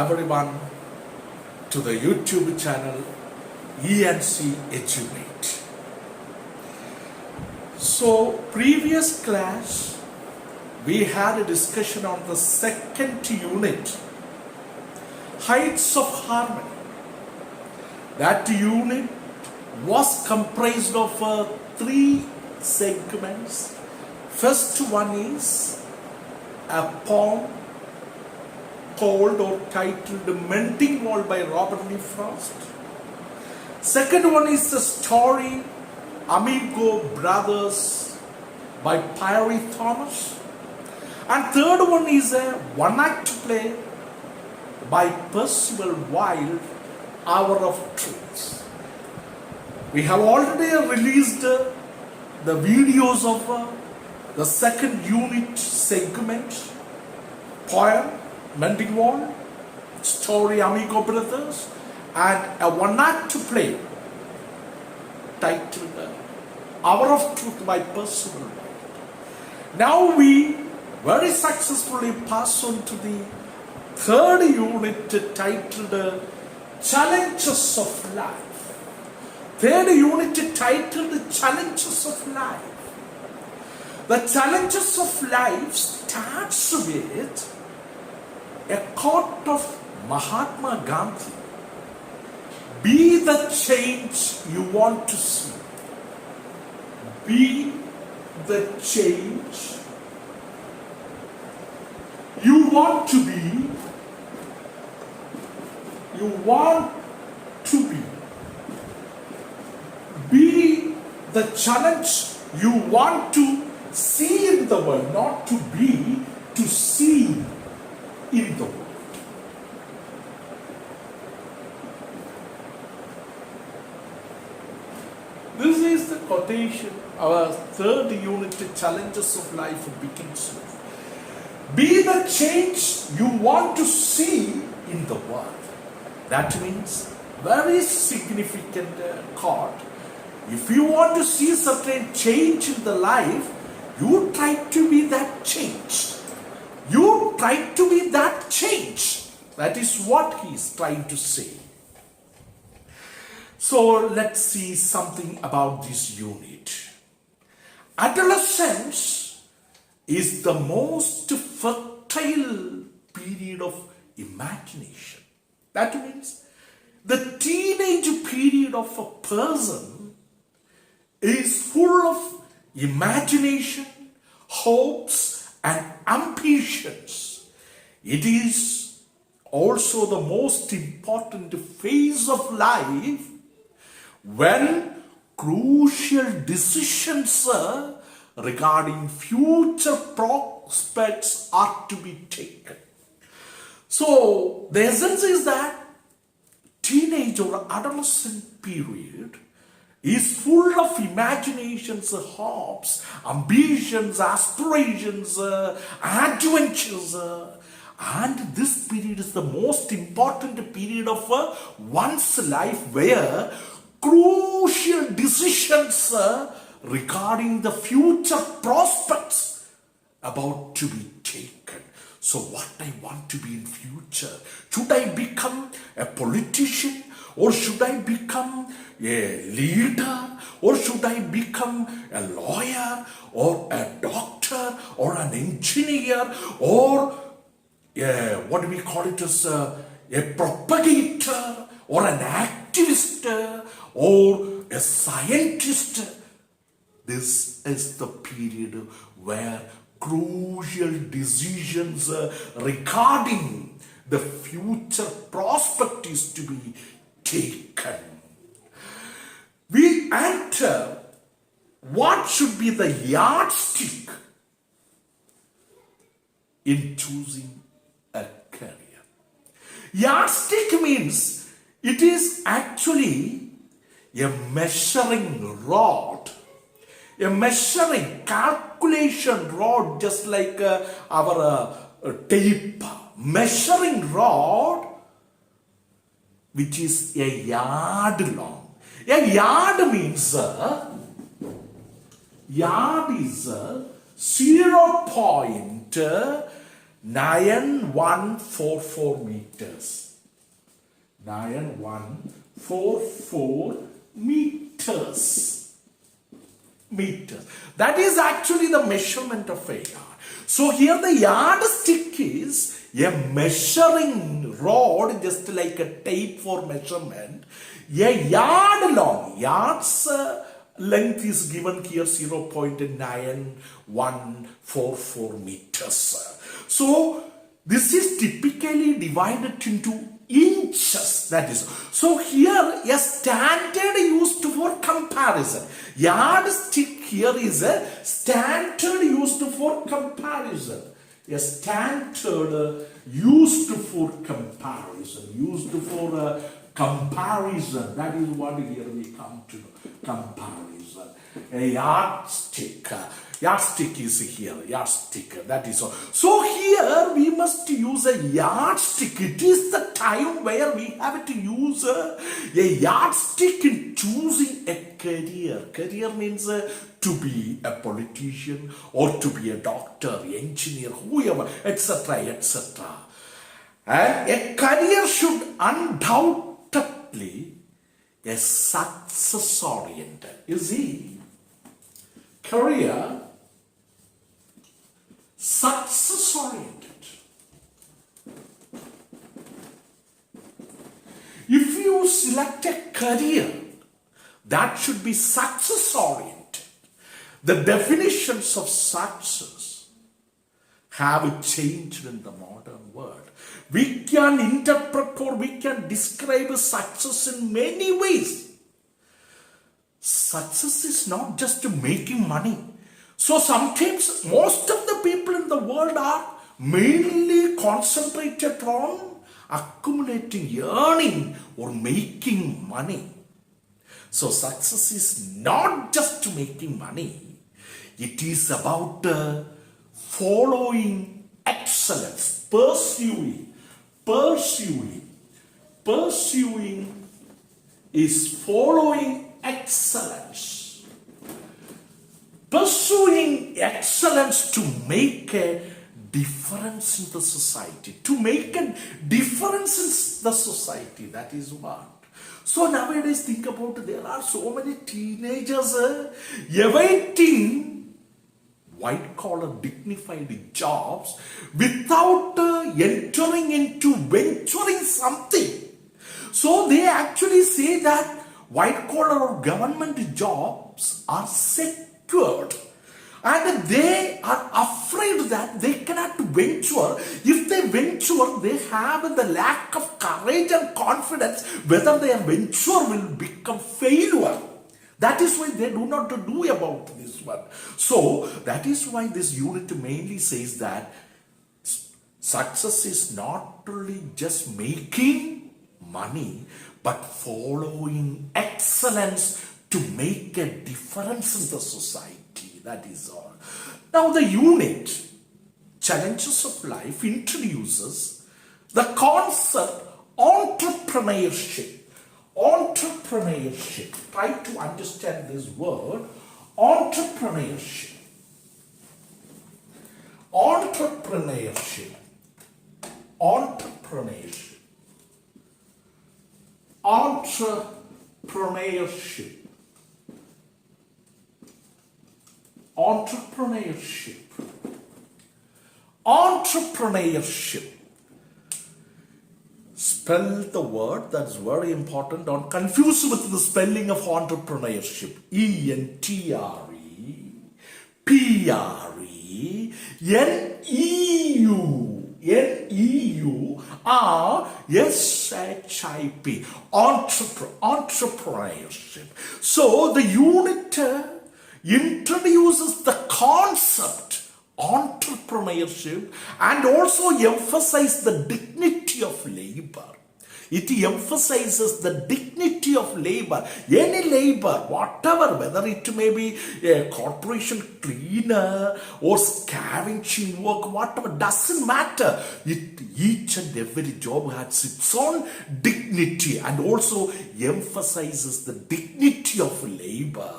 everyone to the YouTube channel ENC Educate. So, previous class we had a discussion on the second unit, Heights of Harmony. That unit was comprised of three segments. First one is a poem called or titled Mending Wall by Robert Lee Frost. Second one is the story Amigo Brothers by Pierre Thomas. And third one is a one-act play by Percival Wilde, Hour of Truth. We have already released the videos of the second unit segment, poem Mending Wall, story Amigo Brothers, and a one-act play titled Hour of Truth by Percival Wilde. Now we very successfully pass on to the third unit titled Challenges of Life. Third unit titled Challenges of Life. The challenges of life starts with a quote of Mahatma Gandhi. Be the change you want to see. Be the change you want to be. You want to be. Be the challenge you want to see in the world, not to be, to see in the world. This is the quotation our third unit, Challenges of Life, begins with. Be the change you want to see in the world. That means very significant chord. If you want to see certain change in the life, you try to be that change. You try to be that change. That is what he is trying to say. So let's see something about this unit. Adolescence is the most fertile period of imagination. That means the teenage period of a person is full of imagination, hopes, and ambitions. It is also the most important phase of life when crucial decisions regarding future prospects are to be taken. So the essence is that teenage or adolescent period is full of imaginations, hopes, ambitions, aspirations, adventures. And this period is the most important period of one's life where crucial decisions regarding the future prospects about to be taken. So what I want to be in future? Should I become a politician? Or should I become a leader? Or should I become a lawyer? Or a doctor? Or an engineer? Or what do we call it as a propagator? Or an activist? Or a scientist? This is the period where crucial decisions regarding the future prospect is to be taken. We enter what should be the yardstick in choosing a career. Yardstick means it is actually a measuring rod, a measuring calculation rod, just like our tape measuring rod, which is a yard long. A yard means yard is 0.25 9144 meters. 9144 meters. That is actually the measurement of a yard. So here the yardstick is a measuring rod, just like a tape for measurement. A yard long. Yard's length is given here 0.9144 meters. So this is typically divided into inches. That is. So here a standard used for comparison. Yardstick here is a standard used for comparison. A standard used for comparison. Used for comparison. That is what here we come to. Comparison. A yardstick. Yardstick is here. Yardstick. That is all. So here we must use a yardstick. It is the time where we have to use a yardstick in choosing a career. Career means to be a politician or to be a doctor, engineer, whoever, etc., etc. And a career should undoubtedly a success oriented. You see, career success oriented. If you select a career that should be success oriented, the definitions of success have changed in the modern world. We can interpret or we can describe success in many ways. Success is not just making money. So sometimes most of the people in the world are mainly concentrated on accumulating, earning or making money. So success is not just making money. It is about following excellence, pursuing is following excellence. Pursuing excellence to make a difference in the society. To make a difference in the society. That is what. So nowadays think about it, there are so many teenagers awaiting white collar dignified jobs without entering into venturing something. So they actually say that white collar or government jobs are secured. And they are afraid that they cannot venture. If they venture, they have the lack of courage and confidence whether their venture will become failure. That is why they do not do about this one. So that is why this unit mainly says that success is not only just making money, but following excellence to make a difference in the society. That is all. Now the unit, Challenges of Life, introduces the concept entrepreneurship. Entrepreneurship. Try to understand this word. Entrepreneurship. Entrepreneurship. Entrepreneurship. Entrepreneurship. Entrepreneurship. Entrepreneurship. Spell the word, that's very important. Don't confuse with the spelling of entrepreneurship. entrepreneurship. Entrepreneurship. So the unit introduces the concept entrepreneurship and also emphasizes the dignity of labor. It emphasizes the dignity of labor. Any labor, whatever, whether it may be a corporation cleaner or scavenging work, whatever, doesn't matter. Each and every job has its own dignity and also emphasizes the dignity of labor.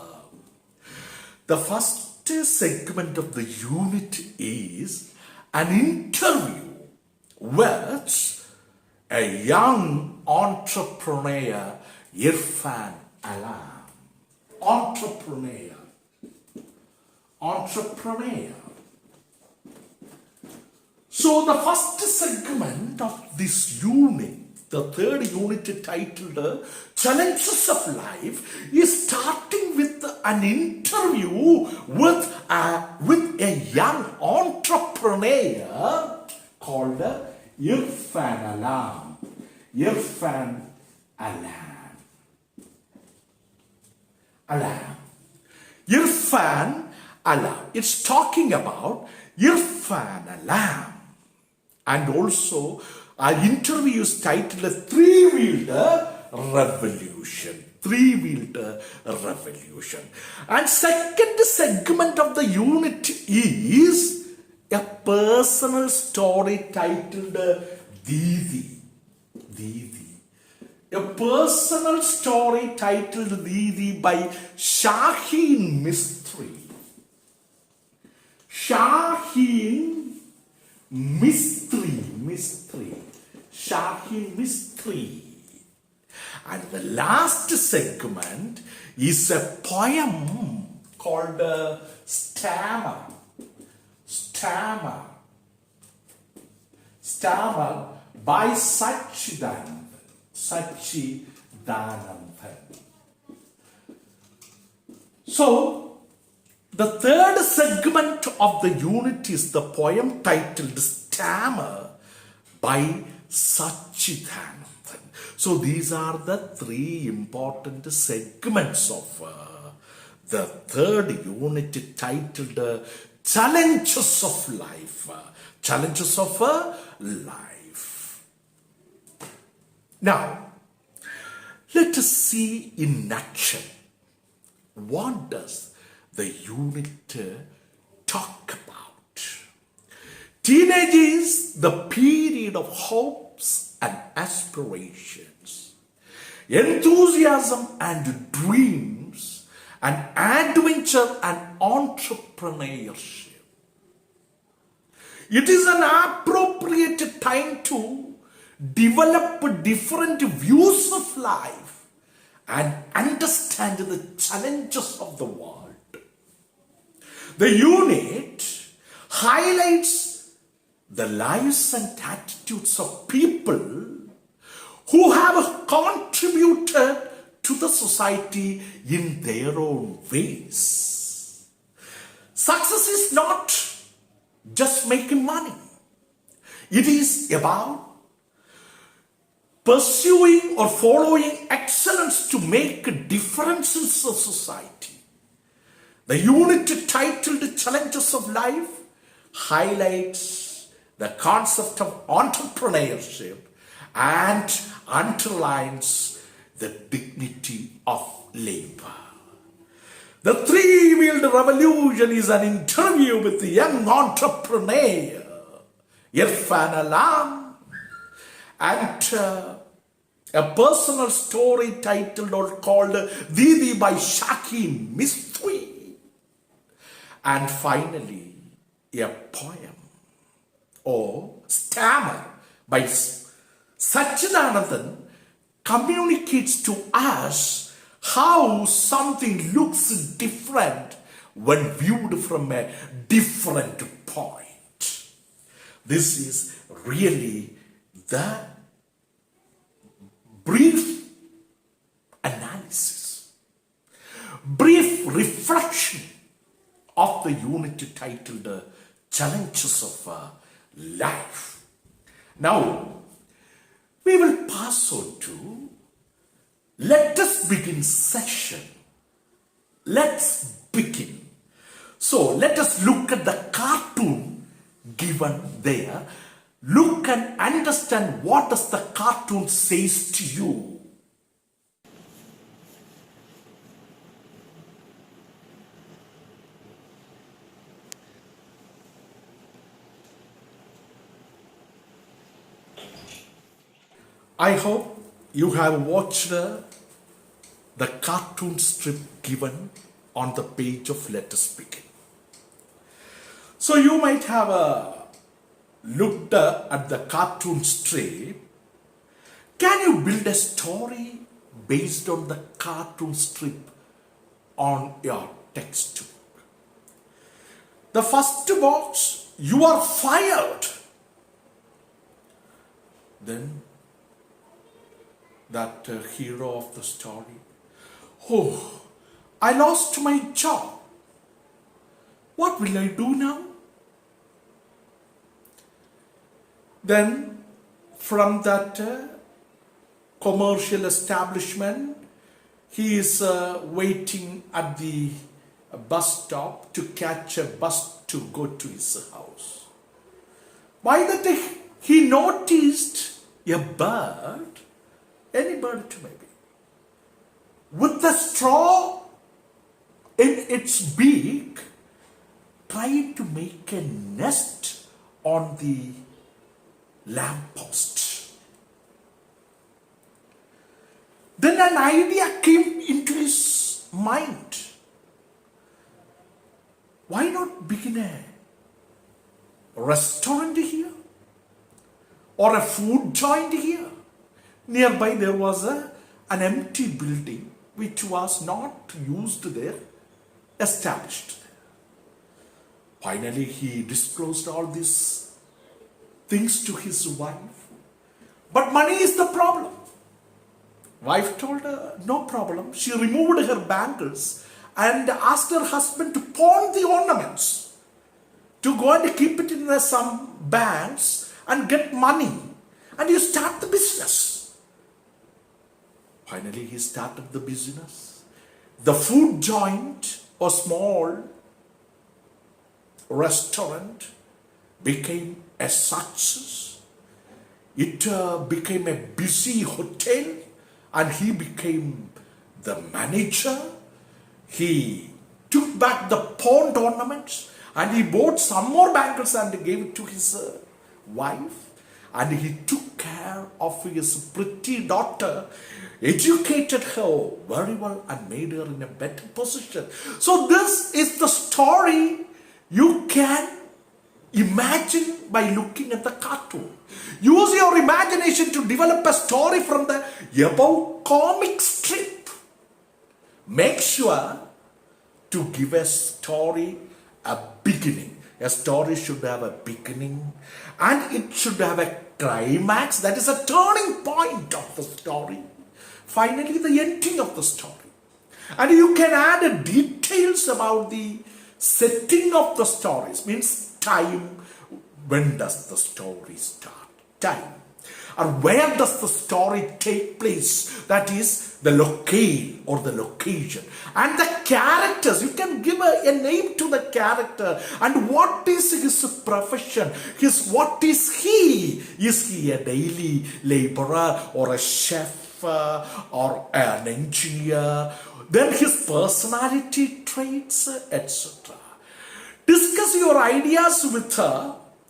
The first segment of the unit is an interview. with a young entrepreneur, IRFAN Alam. Entrepreneur. So the first segment of this unit, the third unit titled Challenges of Life, is starting with an interview with a young entrepreneur called IRFAN Alam. IRFAN Alam. IRFAN Alam. It's talking about IRFAN Alam. And also, our interview is titled Three-Wheeled Revolution. Three-Wheeled Revolution. And second segment of the unit is a personal story titled DIDI. A personal story titled DIDI by SHAHEEN MISTRI. SHAHEEN MISTRI. SHAHEEN MISTRI. And the last segment is a poem called STAMMER. STAMMER by SATCHIDANANDAN. So, the third segment of the unit is the poem titled STAMMER by SATCHIDANANDAN. So these are the three important segments of the third unit titled Challenges of Life. Challenges of Life. Now, let us see in nutshell, what does the unit talk about? Teenage is the period of hopes and aspirations, enthusiasm and dreams, and adventure and entrepreneurship. It is an appropriate time to develop different views of life and understand the challenges of the world. The unit highlights the lives and attitudes of people who have contributed to the society in their own ways. Success is not just making money. It is about pursuing or following excellence to make a difference in society. The unit titled Challenges of Life highlights the concept of entrepreneurship and underlines the dignity of labor. The Three-Wheeled Revolution is an interview with the young entrepreneur, IRFAN Alam, and a personal story titled or called DIDI by SHAHEEN MISTRI. And finally, a poem or STAMMER by Satchidanandan communicates to us how something looks different when viewed from a different point. This is really the brief analysis, brief reflection of the unit titled Challenges of Life. Now, we will pass on to let us begin session. Let's begin. So, let us look at the cartoon given there. Look and understand what does the cartoon says to you. I hope you have watched the cartoon strip given on the page of Let Us Begin. So you might have looked at the cartoon strip, can you build a story based on the cartoon strip on your textbook? The first box, you are fired. Then that hero of the story, oh, I lost my job. What will I do now? Then from that commercial establishment, he is waiting at the bus stop to catch a bus to go to his house. By the time he noticed a bird, any bird it may be, with a straw in its beak, trying to make a nest on the lamppost. Then an idea came into his mind. Why not begin a restaurant here or a food joint here? Nearby there was an empty building which was not used there, established there. Finally, he disclosed all these things to his wife. But money is the problem. Wife told her, no problem. She removed her bangles and asked her husband to pawn the ornaments, to go and keep it in some banks and get money, and you start the business. Finally, he started the business. The food joint or small restaurant became a success. It became a busy hotel, and he became the manager. He took back the pawned ornaments and he bought some more bangles and gave it to his wife. And he took care of his pretty daughter, educated her very well and made her in a better position. So this is the story you can imagine by looking at the cartoon. Use your imagination to develop a story from the above comic strip. Make sure to give a story a beginning. A story should have a beginning and it should have a climax, that is a turning point of the story. Finally, the ending of the story. And you can add details about the setting of the stories, means time. When does the story start? Time. Or where does the story take place? That is the locale or the location. And the characters, you can give a name to the character. And what is his profession? What is he? Is he a daily laborer or a chef or an engineer? Then his personality traits, etc. Discuss your ideas with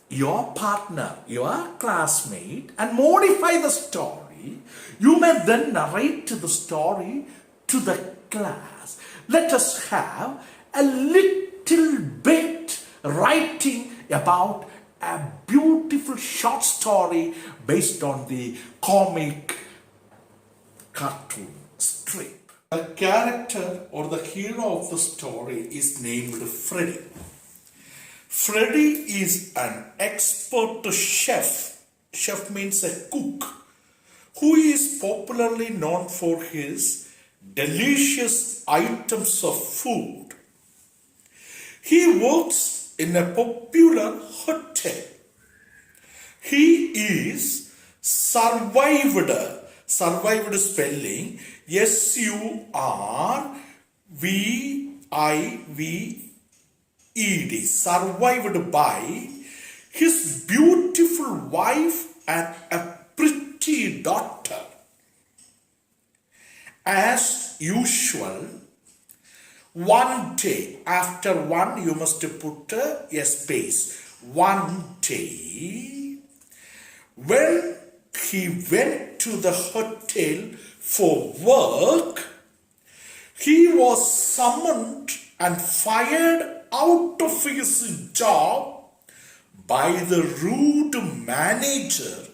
your partner, your classmate, and modify the story. You may then narrate the story to the class. Let us have a little bit writing about a beautiful short story based on the comic cartoon strip. The character or the hero of the story is named Freddy. Freddy is an expert chef. Chef means a cook, who is popularly known for his delicious items of food. He works in a popular hotel. He is survived spelling SURVIVED, survived by his beautiful wife and a pretty daughter. As usual, one day, after one you must put a space. One day, when he went to the hotel for work, he was summoned and fired out of his job by the rude manager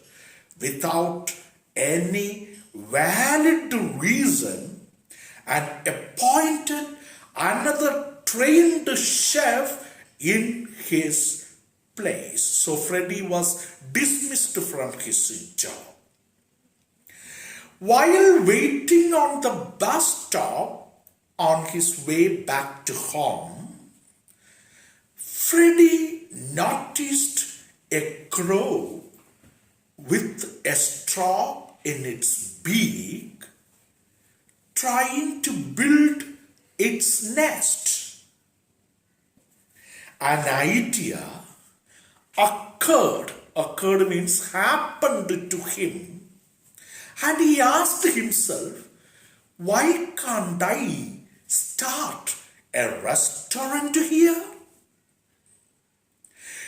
without any valid reason and appointed another trained chef in his place. So Freddie was dismissed from his job. While waiting on the bus stop on his way back to home, Freddie noticed a crow with a straw in its beak trying to build its nest. An idea occurred means happened to him, and he asked himself, why can't I start a restaurant here?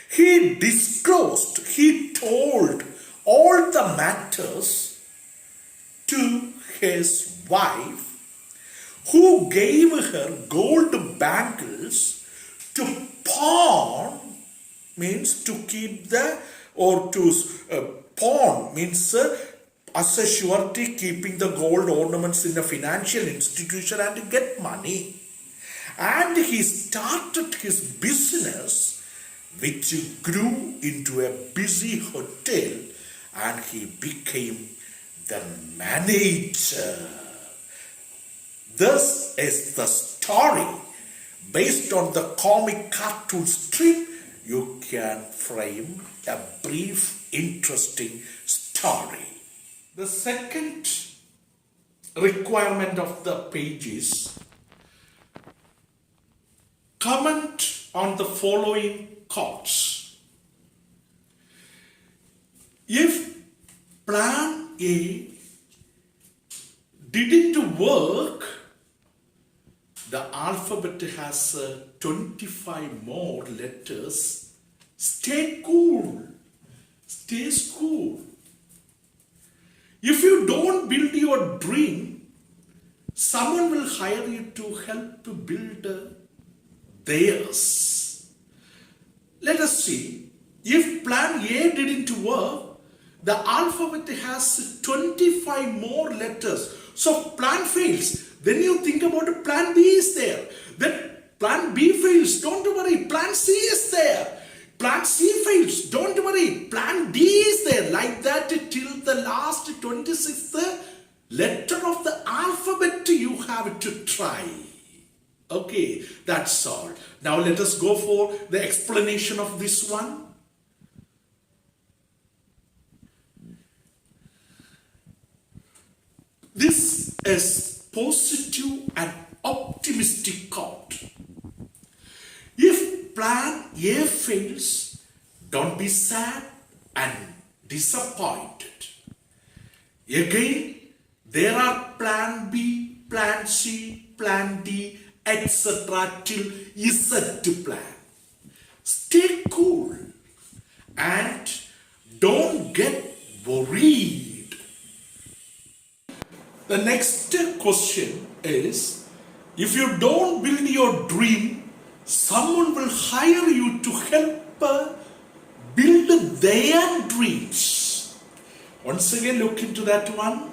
He told all the matters to his wife, who gave her gold bangles to pawn, means to keep pawn means as a surety keeping the gold ornaments in a financial institution and get money. And he started his business, which grew into a busy hotel, and he became the manager. This is the story. Based on the comic cartoon strip, you can frame a brief, interesting story. The second requirement of the page is comment on the following quotes. If plan A didn't work, the alphabet has 25 more letters. Stay cool. Stay cool. If you don't build your dream, someone will hire you to help build theirs. Let us see. If plan A didn't work, the alphabet has 25 more letters. So plan fails. Then you think about plan B is there. Then plan B fails. Don't worry. Plan C is there. Plan C fails. Don't worry. Plan D is there. Like that till the last 26th letter of the alphabet you have to try. Okay, that's all. Now let us go for the explanation of this one. This is positive and optimistic quote. If plan A fails, don't be sad and disappointed. Again, there are plan B, plan C, plan D, etc. till Z plan. Stay cool and don't get worried. The next question is, if you don't build your dream, someone will hire you to help build their dreams. Once again, look into that one.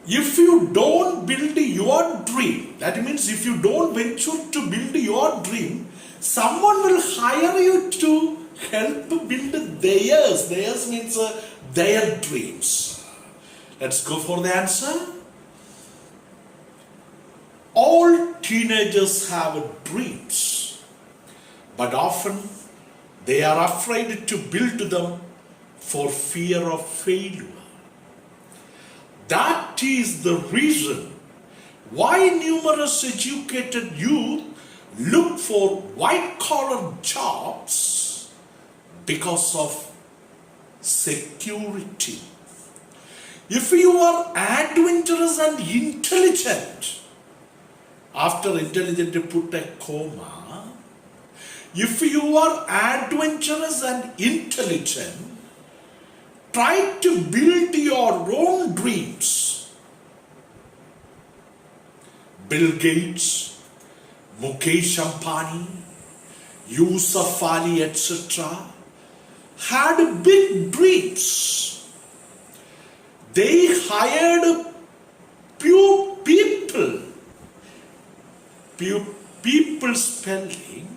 If you don't build your dream, that means if you don't venture to build your dream, someone will hire you to help build theirs. Theirs means their dreams. Let's go for the answer. All teenagers have dreams, but often they are afraid to build them for fear of failure. That is the reason why numerous educated youth look for white-collar jobs, because of security. If you are adventurous and intelligent, after intelligent put a comma, if you are adventurous and intelligent, try to build your own dreams. Bill Gates, Mukesh Ambani, Yusuf Ali, etc., had big dreams. They hired few people. People spelling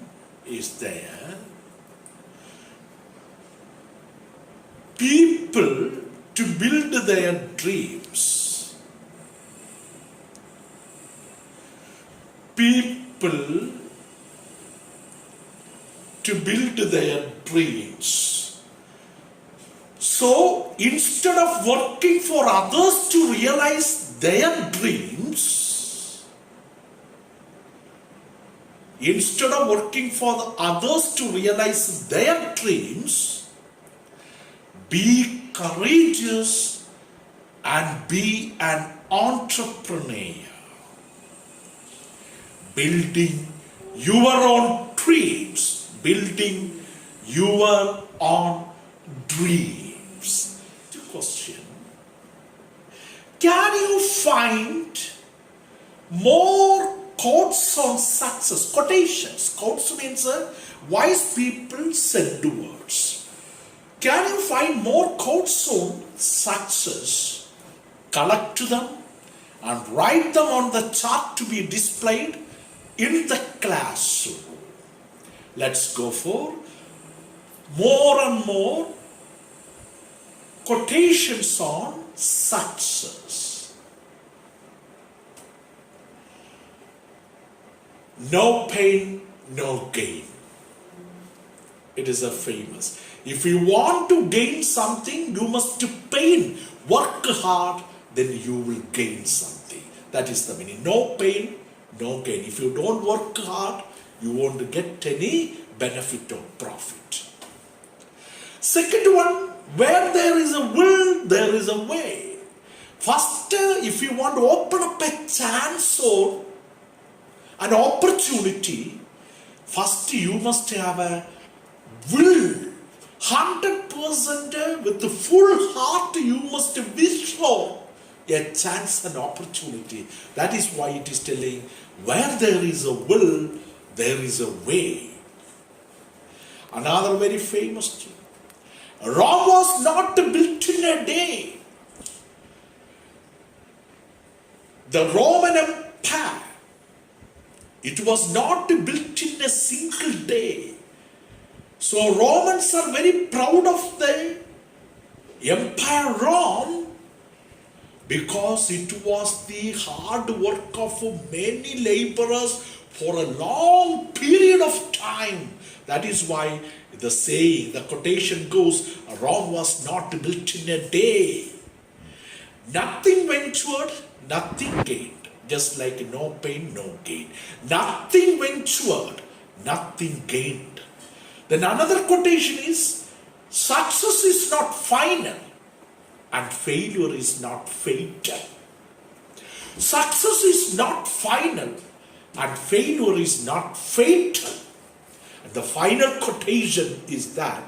is there. People to build their dreams. People to build their dreams. So instead of working for others to realize their dreams, instead of working for the others to realize their dreams, be courageous and be an entrepreneur. Building your own dreams. Building your own dreams. The question: can you find more quotes on success? Quotations. Quotes means wise people said words. Can you find more quotes on success? Collect them and write them on the chart to be displayed in the classroom. Let's go for more and more quotations on success. No pain, no gain. It is a famous. If you want to gain something, you must pain. Work hard, then you will gain something. That is the meaning. No pain, no gain. If you don't work hard, you won't get any benefit or profit. Second one, where there is a will, there is a way. First, if you want to open up a chance or an opportunity, first you must have a will. 100% with the full heart you must wish for a chance and opportunity. That is why it is telling, where there is a will, there is a way. Another very famous thing. Rome was not built in a day. The Roman Empire, it was not built in a single day. So Romans are very proud of the Empire Rome because it was the hard work of many laborers for a long period of time. That is why the saying, the quotation goes, Rome was not built in a day. Nothing ventured, nothing gained. Just like no pain, no gain. Nothing ventured, nothing gained. Then another quotation is, success is not final and failure is not fatal. Success is not final and failure is not fatal. And the final quotation is that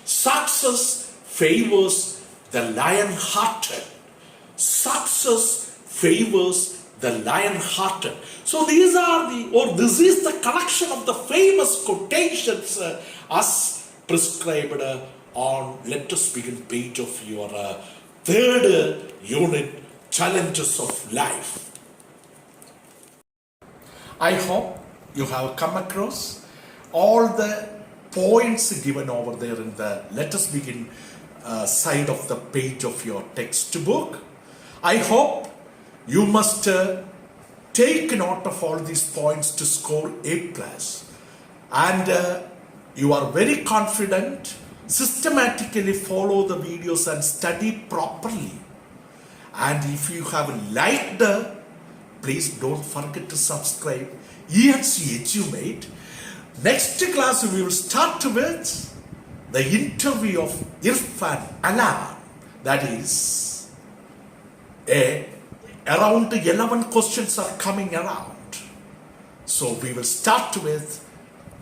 success favors the lion-hearted. Success favors the lion-hearted. So these are this is the collection of the famous quotations as prescribed on Let Us Begin page of your third unit, Challenges of Life. I hope you have come across all the points given over there in the Let Us Begin side of the page of your textbook. I hope you must take note of all these points to score A+. And you are very confident, systematically follow the videos and study properly. And if you have liked, please don't forget to subscribe. ENC Edumate. Next class we will start with the interview of IRFAN Alan. That is, around 11 questions are coming around. So we will start with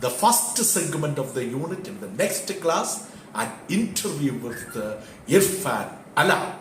the first segment of the unit in the next class, an interview with IRFAN Alan.